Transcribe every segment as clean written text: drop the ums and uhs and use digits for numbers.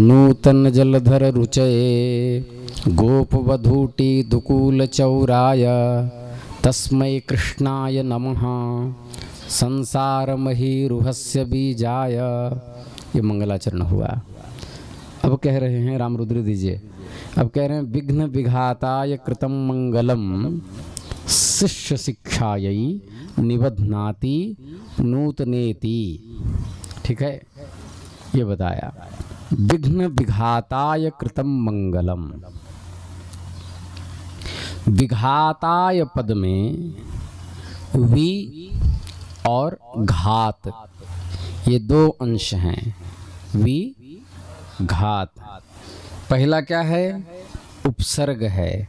नूतन जलधर रुचये गोपवधूटी दुकूल चौराय तस्मै कृष्णाय नमः संसार महीरुहस्य बीजाय। ये मंगलाचरण हुआ। अब कह रहे हैं, राम रुद्र दीजिए, अब कह रहे हैं विघ्न विघाताय कृतं मंगलम शिष्य शिक्षायै निबध्नाति नूतनेति। ठीक है, ये बताया विघ्न विघाताय कृतं मंगलम। विघाताय पद में वि और घात ये दो अंश हैं। वि घात, पहला क्या है? उपसर्ग है,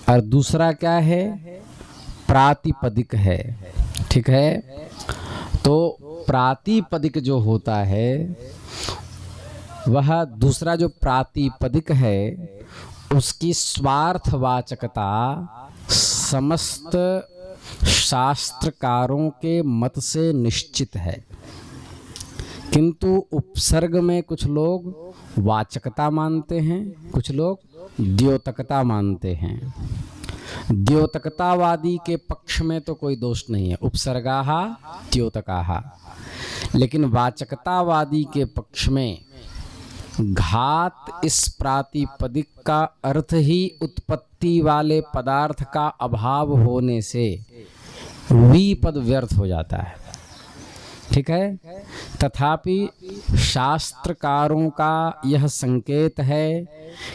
और दूसरा क्या है? प्रातिपदिक है। ठीक है, तो प्रातिपदिक जो होता है वह दूसरा जो प्रातिपदिक है उसकी स्वार्थवाचकता समस्त शास्त्रकारों के मत से निश्चित है, किंतु उपसर्ग में कुछ लोग वाचकता मानते हैं, कुछ लोग द्योतकता मानते हैं। द्योतकतावादी के पक्ष में तो कोई दोष नहीं है, उपसर्गाः द्योतकाः, लेकिन वाचकतावादी के पक्ष में घात इस प्रातिपदिक का अर्थ ही उत्पत्ति वाले पदार्थ का अभाव होने से वी पद व्यर्थ हो जाता है। ठीक है, तथापि शास्त्रकारों का यह संकेत है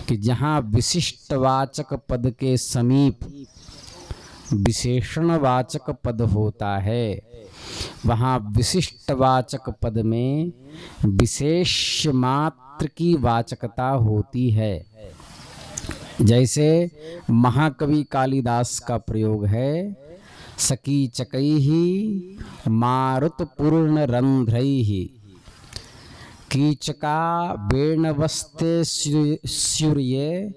कि जहाँ विशिष्टवाचक पद के समीप विशेषणवाचक पद होता है वहाँ विशिष्टवाचक पद में विशेष मात्र की वाचकता होती है। जैसे महाकवि कालिदास का प्रयोग है, सकीचकैः मारुतपूर्ण रंध्रैः कीचका वेणवस्ते स्यूर्ये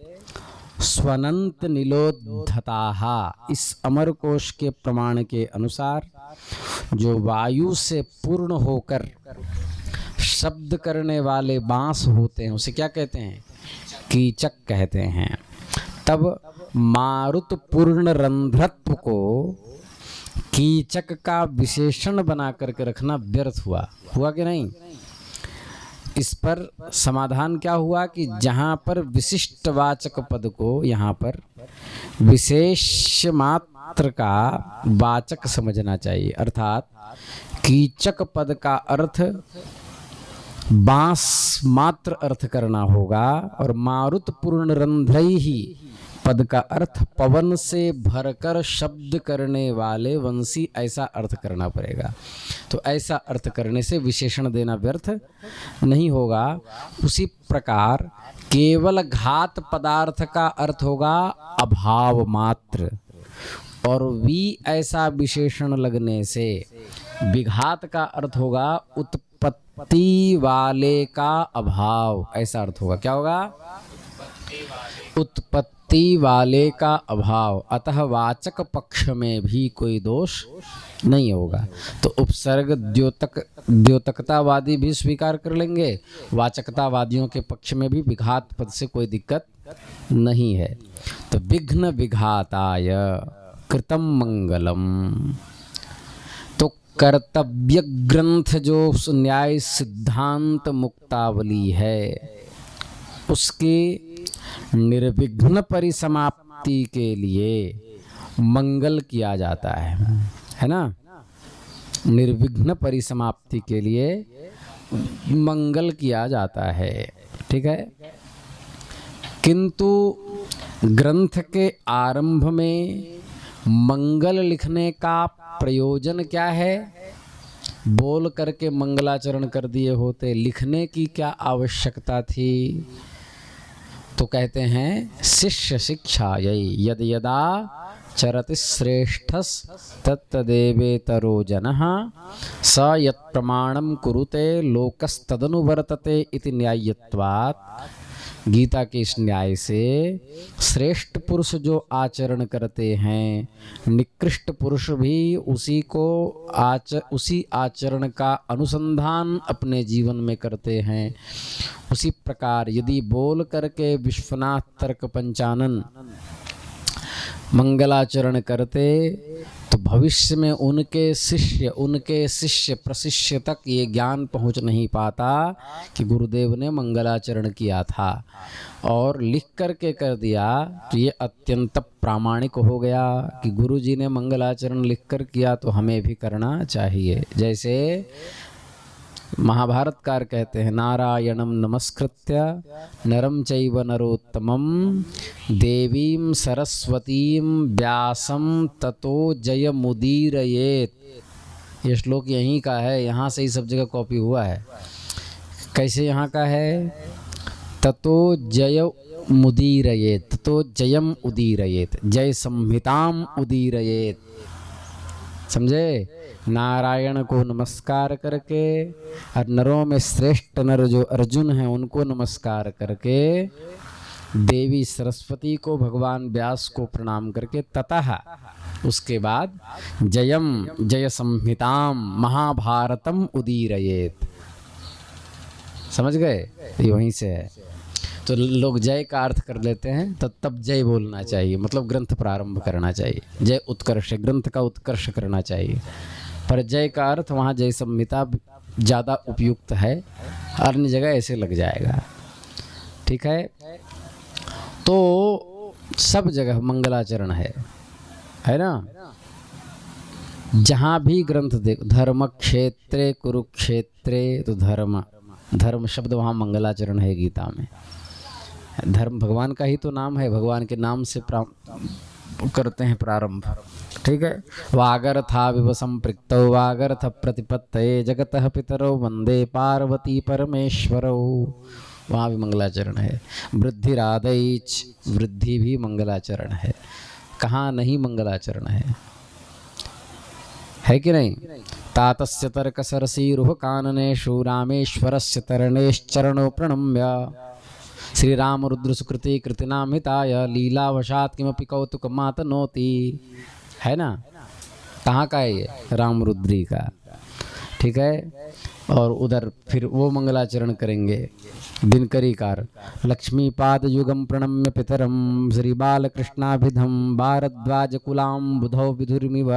स्वनंत नीलोद्धताः। इस अमरकोश के प्रमाण के अनुसार जो वायु से पूर्ण होकर शब्द करने वाले बांस होते हैं उसे क्या कहते हैं? कीचक कहते हैं। तब मारुत पूर्ण रंध्रत्व को कीचक का विशेषण बना करके रखना व्यर्थ हुआ, हुआ कि नहीं? इस पर समाधान क्या हुआ कि जहाँ पर विशिष्टवाचक पद को यहाँ पर विशेष मात्र का वाचक समझना चाहिए, अर्थात कीचक पद का अर्थ बांस मात्र अर्थ करना होगा और मारुत पूर्ण रंध्रैः पद का अर्थ पवन से भरकर शब्द करने वाले वंशी, ऐसा अर्थ करना पड़ेगा। तो ऐसा अर्थ करने से विशेषण देना व्यर्थ नहीं होगा। उसी प्रकार केवल घात पदार्थ का अर्थ होगा अभाव मात्र, और वी ऐसा विशेषण लगने से विघात का अर्थ होगा उत्पत्ति वाले का अभाव, ऐसा अर्थ होगा। क्या होगा? उत्पत्ति वाले का अभाव। अतः वाचक पक्ष में भी कोई दोष नहीं होगा। तो उपसर्ग द्योतकतावादी भी स्वीकार कर लेंगे, वाचकतावादियों के पक्ष में भी विघात पद से कोई दिक्कत नहीं है। तो विघ्न विघाताय कृतं मंगलम, तो कर्तव्य ग्रंथ जो न्याय सिद्धांत मुक्तावली है उसके निर्विघ्न परिसमाप्ति के लिए मंगल किया जाता है ना? निर्विघ्न परिसमाप्ति के लिए मंगल किया जाता है। ठीक है, किंतु ग्रंथ के आरंभ में मंगल लिखने का प्रयोजन क्या है? बोल करके मंगलाचरण कर दिए होते, लिखने की क्या आवश्यकता थी? तो कहते हैं शिष्य शिक्षायै यद यदा चरति श्रेष्ठस् तत्तदेवेतरो जनः स यत् प्रमाणं कुरुते लोकस्तदनुवर्तते इति न्यायत्वात्। गीता के इस न्याय से श्रेष्ठ पुरुष जो आचरण करते हैं, निकृष्ट पुरुष भी उसी आचरण का अनुसंधान अपने जीवन में करते हैं, उसी प्रकार यदि बोल करके विश्वनाथ तर्क पंचानन मंगलाचरण करते तो भविष्य में उनके शिष्य प्रशिष्य तक ये ज्ञान पहुंच नहीं पाता कि गुरुदेव ने मंगलाचरण किया था। और लिख करके कर दिया तो ये अत्यंत प्रामाणिक हो गया कि गुरु जी ने मंगलाचरण लिख कर किया तो हमें भी करना चाहिए। जैसे महाभारतकार कहते हैं, नारायणं नमस्कृत्य नरं चैव नरोत्तमं देवीं सरस्वतीं व्यासं ततो जयमुदीरयेत्। ये श्लोक यहीं का है, यहाँ से ही सब जगह कॉपी हुआ है। कैसे यहाँ का है? ततो जयमुदीरयेत्, ततो जयम उदीरयेत्, जय संहिताम उदीरयेत्। समझे? नारायण को नमस्कार करके और नरों में श्रेष्ठ नर जो अर्जुन हैं उनको नमस्कार करके, देवी सरस्वती को, भगवान व्यास को प्रणाम करके, ततः उसके बाद जयम जय संहिताम महाभारतम उदीरयेत्। समझ गए? ये वहीं से है। तो लोग जय का अर्थ कर लेते हैं, तब जय बोलना चाहिए, मतलब ग्रंथ प्रारंभ करना चाहिए। जय उत्कर्ष, ग्रंथ का उत्कर्ष करना चाहिए। पर जय का अर्थ वहाँ जय संहिता ज़्यादा उपयुक्त है, अन्य जगह ऐसे लग जाएगा। ठीक है? तो सब जगह मंगलाचरण है ना? जहाँ भी ग्रंथ देखो, धर्म क्षेत्रे कुरुक्षेत्रे, तो धर्म शब्द वहाँ मंगलाचरण है गीता में। धर्म भगवान का ही तो नाम है, भगवान के नाम से करते हैं प्रारंभ। ठीक है? वागर्था विव संपृक्तौ वागर्थ प्रतिपत्तये जगतः पितरौ वंदे पार्वती परमेश्वरौ, वहाँ भी मंगलाचरण है। वृद्धिरादैच, वृद्धि भी मंगलाचरण है। कहाँ नहीं मंगलाचरण है कि नहीं? तातस्य तर्क सरसीरुह काननेषु रामेश्वरस्य तरणेश्चरणो प्रणम्य श्री राम रुद्र सुकृति कृतिनाम हिताय लीलावशात किमपि कौतुकमातनोति। है ना? कहाँ का है ये? राम रुद्री का। ठीक है? और उधर फिर वो मंगलाचरण करेंगे दिनकरीकार। लक्ष्मीपाद युगम प्रणम्य पितरम श्री बालकृष्णाभिधम भारद्वाज कुलाम बुधौ विधुर्मिव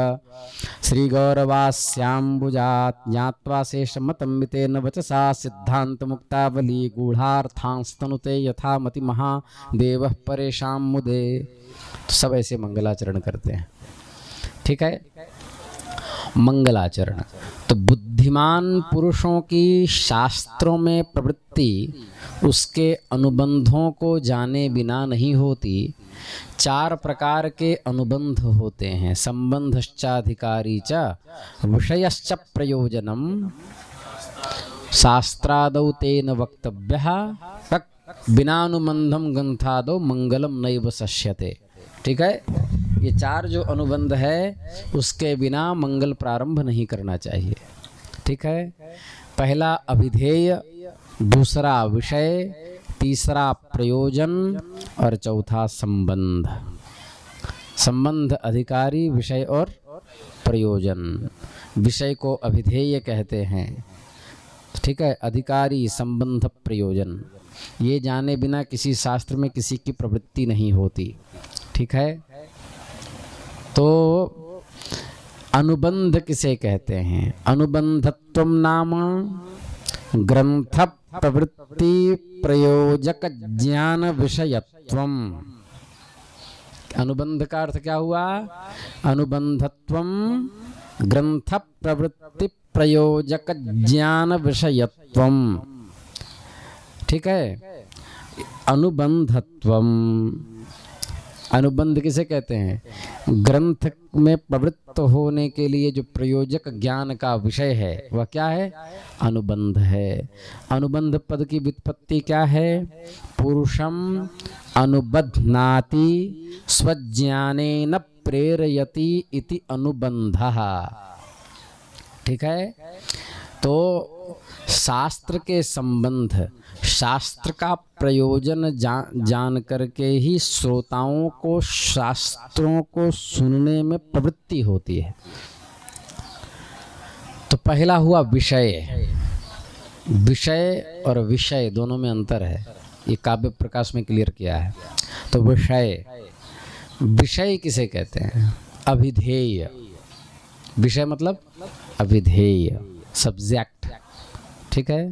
श्री गौरवास्यांबुजात ज्ञात्वा शेषमतं मितेन वचसा सिद्धांत मुक्तावली गूढ़ार्थांस्तनुते यथा मति महादेव परेशान मुदे। तो सब ऐसे मंगलाचरण करते हैं। ठीक है? मंगलाचरण तो बुद्धिमान पुरुषों की शास्त्रों में प्रवृत्ति उसके अनुबंधों को जाने बिना नहीं होती। 4 प्रकार के अनुबंध होते हैं। संबंधश्चाधिकारी च विषयश्च प्रयोजनम शास्त्रादौ तेन वक्तव्यः बिनानुबंधम ग्रंथादौ मंगलम नैव सश्यते। ठीक है? ये 4 जो अनुबंध है उसके बिना मंगल प्रारंभ नहीं करना चाहिए। ठीक है? पहला अभिधेय, दूसरा विषय, तीसरा प्रयोजन और चौथा संबंध। संबंध अधिकारी, विषय और प्रयोजन। विषय को अभिधेय कहते हैं। ठीक है? अधिकारी, संबंध, प्रयोजन। ये जाने बिना किसी शास्त्र में किसी की प्रवृत्ति नहीं होती। ठीक है? तो अनुबंध किसे कहते हैं? अनुबंधत्वम नाम ग्रंथ प्रवृत्ति प्रयोजक ज्ञान विषयत्वम। अनुबंध का अर्थ क्या हुआ? अनुबंधत्वम ग्रंथ प्रवृत्ति प्रयोजक ज्ञान विषयत्वम। ठीक है? अनुबंधत्वम, अनुबंध किसे कहते हैं? ग्रंथ में प्रवृत्त होने के लिए जो प्रयोजक ज्ञान का विषय है वह क्या है? अनुबंध है। अनुबंध पद की व्युत्पत्ति क्या है? पुरुषम अनुबध्नाति स्वज्ञानेन प्रेरयति इति अनुबंधः। ठीक है? तो शास्त्र के संबंध, शास्त्र का प्रयोजन जान करके ही श्रोताओं को शास्त्रों को सुनने में प्रवृत्ति होती है। तो पहला हुआ विषय, विषय और विषय दोनों में अंतर है, ये काव्य प्रकाश में क्लियर किया है। तो विषय, विषय किसे कहते हैं? अभिधेय। विषय मतलब अभिधेय, सब्जेक्ट, ठीक है।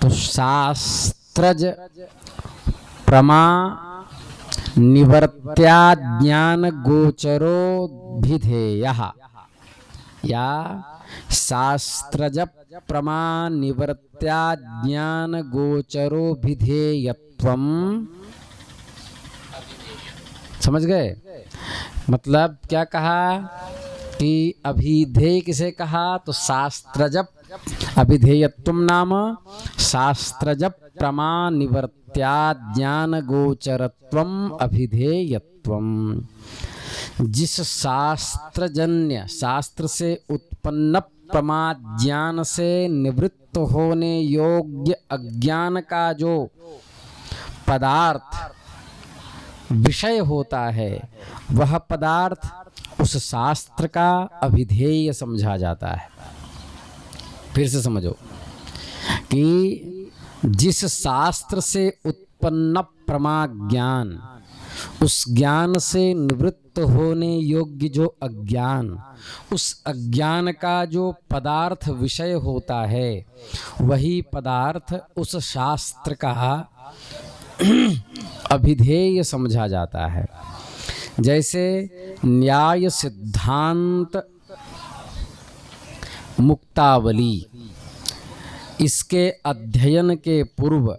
तो शास्त्रज प्रमा निवर्त्या ज्ञान गोचरो भिधेयः, या शास्त्रज प्रमा निवर्त्या ज्ञान गोचरो भिधेयत्वम। समझ गए? मतलब क्या कहा कि अभिधेय किसे कहा? तो शास्त्रजप अभिधेयत्वम नाम शास्त्रजप प्रमा निवर्त्या ज्ञान गोचरत्वम अभिधेयत्वम। जिस शास्त्रजन्य, शास्त्र से उत्पन्न प्रमा ज्ञान से निवृत्त होने योग्य अज्ञान का जो पदार्थ विषय होता है, वह पदार्थ उस शास्त्र का अभिधेय समझा जाता है। फिर से समझो कि जिस शास्त्र से उत्पन्न प्रमा ज्ञान, उस ज्ञान से निवृत्त होने योग्य जो अज्ञान, उस अज्ञान का जो पदार्थ विषय होता है, वही पदार्थ उस शास्त्र का अभिधेय समझा जाता है। जैसे न्याय सिद्धांत मुक्तावली, इसके अध्ययन के पूर्व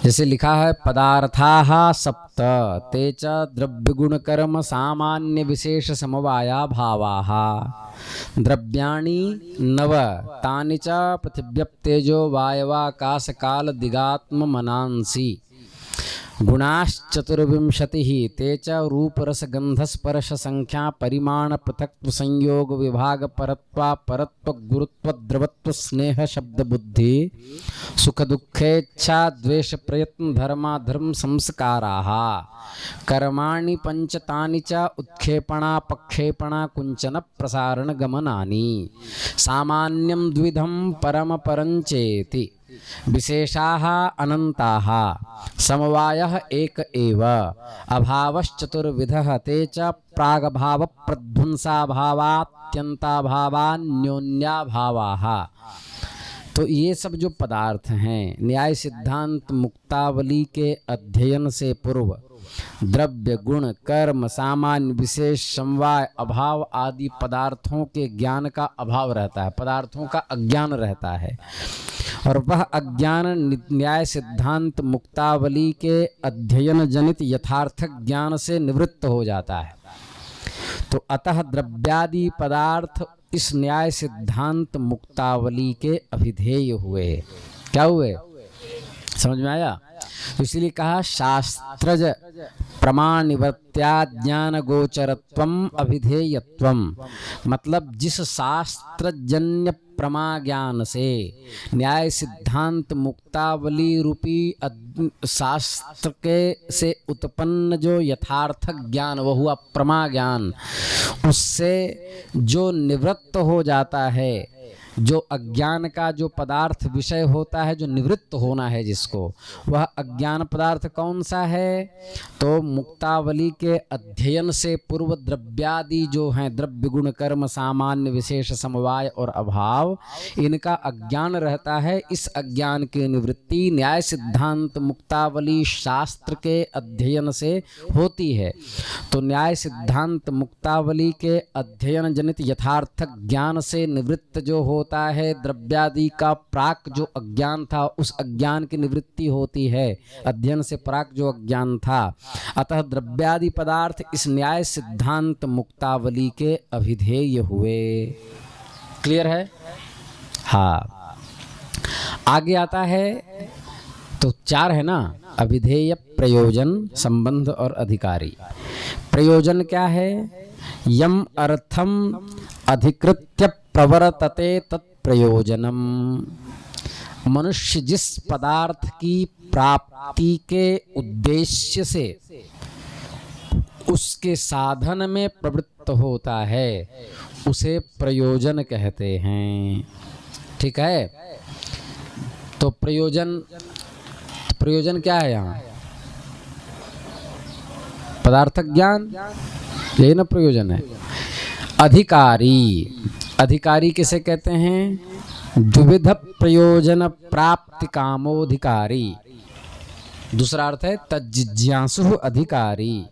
जैसे लिखा है पदार्थाः सप्त ते च द्रव्यगुण कर्म सामान्य विशेष समवाया भावाः द्रव्याणि नव तानि च पृथिव्यप्तेजो वायवाकाश काल दिगात्म मनांसि गुणाश्चतुर्विंशतिः ते च रूप रस गंध स्पर्श संख्या परिमाण पृथक्त्व संयोग विभाग परत्वा परत्व गुरुत्व द्रवत्व स्नेह शब्द बुद्धि सुख दुखेच्छा द्वेष प्रयत्न धर्मा धर्म संस्काराः कर्माणि पंचतानि च उत्क्षेपणा पक्षेपणा कुंचन प्रसारण गमनानि सामान्यं द्विधं परम परंचेति विशेषाः अनंताः समवायः एक एव अभावश्चतुर्विधः ते च प्रागभाव प्रध्वंसाभावात्यंताभावान्योन्याभावाः। तो ये सब जो पदार्थ हैं, न्याय सिद्धांत मुक्तावली के अध्ययन से पूर्व द्रव्य गुण कर्म सामान्य विशेष समवाय अभाव आदि पदार्थों के ज्ञान का अभाव रहता है, पदार्थों का अज्ञान रहता है, और वह अज्ञान न्याय सिद्धांत मुक्तावली के अध्ययन जनित यथार्थक ज्ञान से निवृत्त हो जाता है। तो अतः द्रव्यादि पदार्थ इस न्याय सिद्धांत मुक्तावली के अभिधेय हुए। क्या हुए? समझ में आया? तो इसलिए कहा शास्त्रज प्रमाण निवर्त्या ज्ञान गोचरत्वम अभिधेयत्वम, मतलब जिस शास्त्रजन्य प्रमा ज्ञान से न्याय सिद्धांत मुक्तावली रूपी शास्त्र के से उत्पन्न जो यथार्थक ज्ञान, वह हुआ प्रमा ज्ञान, उससे जो निवृत्त हो जाता है, जो अज्ञान का जो पदार्थ विषय होता है, जो निवृत्त होना है जिसको, वह अज्ञान पदार्थ कौन सा है? तो मुक्तावली के अध्ययन से पूर्व द्रव्यादि जो हैं, द्रव्य गुण कर्म सामान्य विशेष समवाय और अभाव, इनका अज्ञान रहता है। इस अज्ञान की निवृत्ति न्याय सिद्धांत मुक्तावली शास्त्र के अध्ययन से होती है। तो न्याय सिद्धांत मुक्तावली के अध्ययन जनित यथार्थक ज्ञान से निवृत्त जो होता है द्रव्यादि का प्राक जो अज्ञान था, उस अज्ञान की निवृत्ति होती है अध्ययन से प्राक जो अज्ञान था। अतः द्रव्यादि पदार्थ इस न्याय सिद्धांत मुक्तावली के अभिधेय हुए। क्लियर है? हाँ। आगे आता है तो चार है ना, अभिधेय, प्रयोजन, संबंध और अधिकारी। प्रयोजन क्या है? यम अर्थम अधिकृत्य प्रवर्तते तत्प्रयोजनम। मनुष्य जिस पदार्थ की प्राप्ति के उद्देश्य से उसके साधन में प्रवृत्त होता है, उसे प्रयोजन कहते हैं। ठीक है। तो प्रयोजन क्या है यहाँ? पदार्थक ज्ञान, यही ना प्रयोजन है। अधिकारी किसे कहते हैं? द्विविध प्रयोजन प्राप्ति कामोधिकारी। दूसरा अर्थ है तज्जिज्ञासु अधिकारी।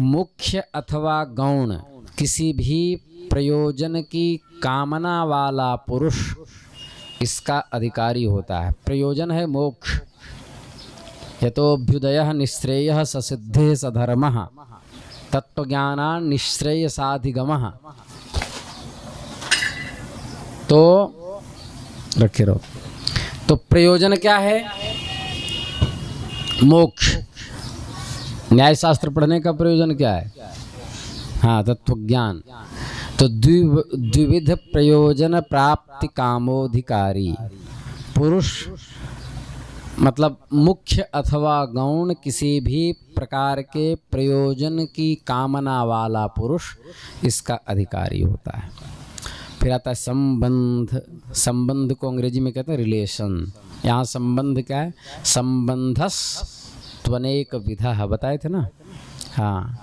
मुख्य अथवा गौण किसी भी प्रयोजन की कामना वाला पुरुष इसका अधिकारी होता है। प्रयोजन है मोक्ष। यतोऽभ्युदयः निःश्रेयः ससिद्धिः सधर्मः तत्वज्ञानान् निःश्रेयसाधिगमः। तो रखे रहो। तो प्रयोजन क्या है? मोक्ष। न्याय शास्त्र पढ़ने का प्रयोजन क्या है? हाँ, तत्वज्ञान। तो द्विविध प्रयोजन प्राप्ति कामोधिकारी पुरुष मतलब मुख्य अथवा गौण किसी भी प्रकार के प्रयोजन की कामना वाला पुरुष इसका अधिकारी होता है। फिर आता है संबंध। संबंध को अंग्रेजी में कहते हैं रिलेशन। यहाँ संबंध क्या है? संबंधस त्वनेक विधः बताए थे ना। हाँ,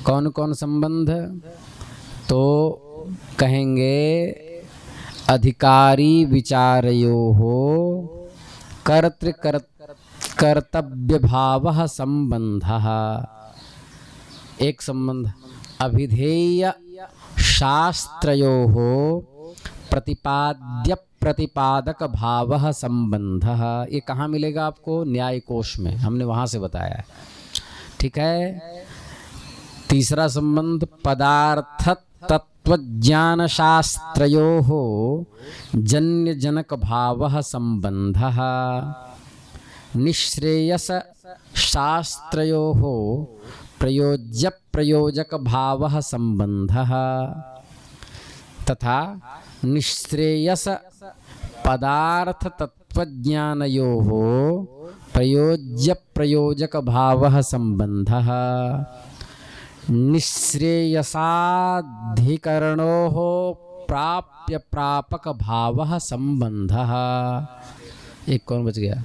कौन कौन संबंध? तो कहेंगे अधिकारी विचारयोः कर्तव्य भावः संबंधः। एक संबंध अभिधेय शास्त्रयोः प्रतिपाद्य प्रतिपादक भावः संबंधः। ये कहाँ मिलेगा आपको? न्याय कोश में, हमने वहाँ से बताया है। ठीक है। तीसरा संबंध पदार्थ तत्वज्ञान शास्त्रयोः जन्य जनक भावः संबंधः। निःश्रेयस शास्त्रयोः प्रयोज्य प्रयोजक भावः संबंधः तथा निःश्रेयस पदार्थ तत्वज्ञानयोः प्रयोज्य प्रयोजक भावः संबंधः। निःश्रेयसाधिकरणोः प्राप्य प्रापक भावः संबंधः। एक कौन बच गया?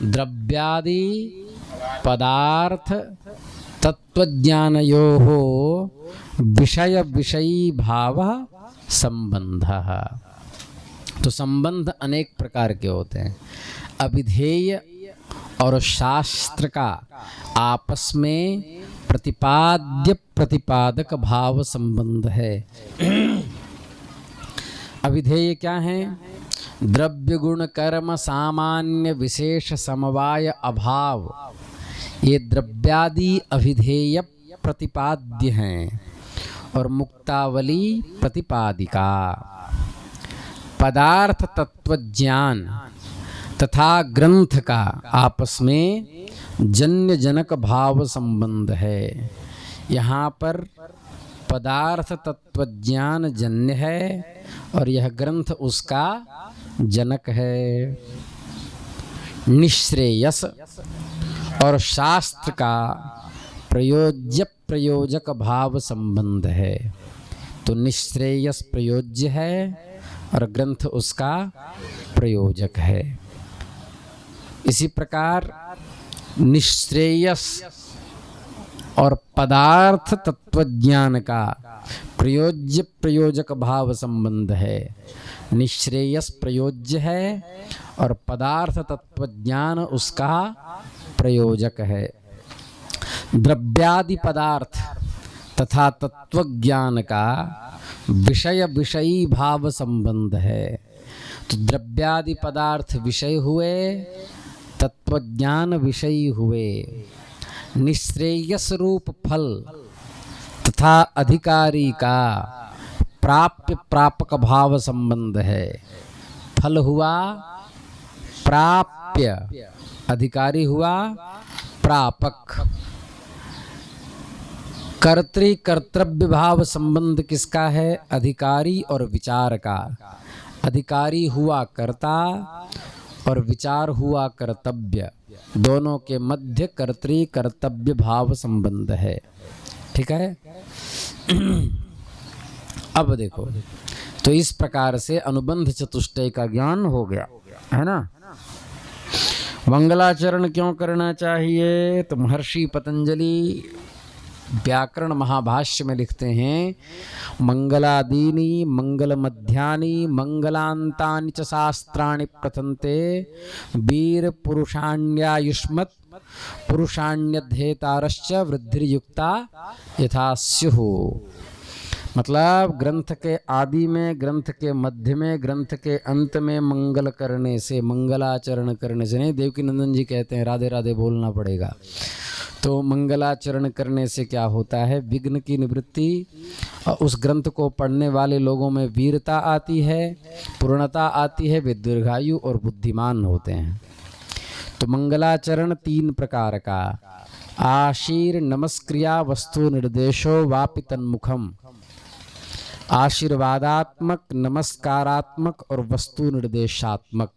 द्रव्यादि पदार्थ तत्वज्ञानयोः विषय विषयी भावः संबंधः। तो संबंध अनेक प्रकार के होते हैं। अभिधेय और शास्त्र का आपस में प्रतिपाद्य प्रतिपादक भाव संबंध है। अभिधेय क्या है? द्रव्य गुण कर्म सामान्य विशेष समवाय अभाव, ये द्रव्यादि अभिधेय प्रतिपाद्य हैं और मुक्तावली प्रतिपादिका। पदार्थ तत्वज्ञान तथा ग्रंथ का आपस में जन्य जनक भाव संबंध है। यहाँ पर पदार्थ तत्वज्ञान जन्य है और यह ग्रंथ उसका जनक है। निःश्रेयस और शास्त्र का प्रयोज्य प्रयोजक भाव संबंध है। तो निःश्रेयस प्रयोज्य है और ग्रंथ उसका प्रयोजक है। इसी प्रकार निःश्रेयस और पदार्थ तत्वज्ञान का प्रयोज्य प्रयोजक भाव संबंध है। निःश्रेयस प्रयोज्य है और पदार्थ तत्वज्ञान उसका प्रयोजक है। द्रव्यादि पदार्थ तथा तत्वज्ञान का विषय विषयी भाव संबंध है। तो द्रव्यादि पदार्थ विषय हुए, तत्वज्ञान विषयी हुए। निःश्रेयस रूप फल तथा अधिकारी का प्राप्य प्रापक भाव संबंध है। फल हुआ प्राप्य, अधिकारी हुआ प्रापक। कर्तृ कर्तव्य भाव संबंध किसका है? अधिकारी और विचार का। अधिकारी हुआ कर्ता और विचार हुआ कर्तव्य, दोनों के मध्य कर्तृ कर्तव्य भाव संबंध है। ठीक है। अब देखो, तो इस प्रकार से अनुबंध चतुष्टय का ज्ञान हो गया, है ना। मंगलाचरण क्यों करना चाहिए? तो महर्षि पतंजलि व्याकरण महाभाष्य में लिखते हैं, मंगलादीनि मंगल मध्यानि मंगलांतानि च शास्त्राणि प्रथन्ते वीर पुरुषाण्यायुष्मत् पुरुषाण्यध्येतारश्च वृद्धिर्युक्ता यथा स्युः। मतलब ग्रंथ के आदि में, ग्रंथ के मध्य में, ग्रंथ के अंत में मंगल करने से, मंगलाचरण करने से नहीं, देवकी नंदन जी कहते हैं राधे राधे बोलना पड़ेगा। तो मंगलाचरण करने से क्या होता है? विघ्न की निवृत्ति, और उस ग्रंथ को पढ़ने वाले लोगों में वीरता आती है, पूर्णता आती है, वे दीर्घायु और बुद्धिमान होते हैं। तो मंगलाचरण 3 प्रकार का, आशीर नमस्क्रिया वस्तु निर्देशो वापि तन्मुखम, आशीर्वादात्मक, नमस्कारात्मक और वस्तु निर्देशात्मक।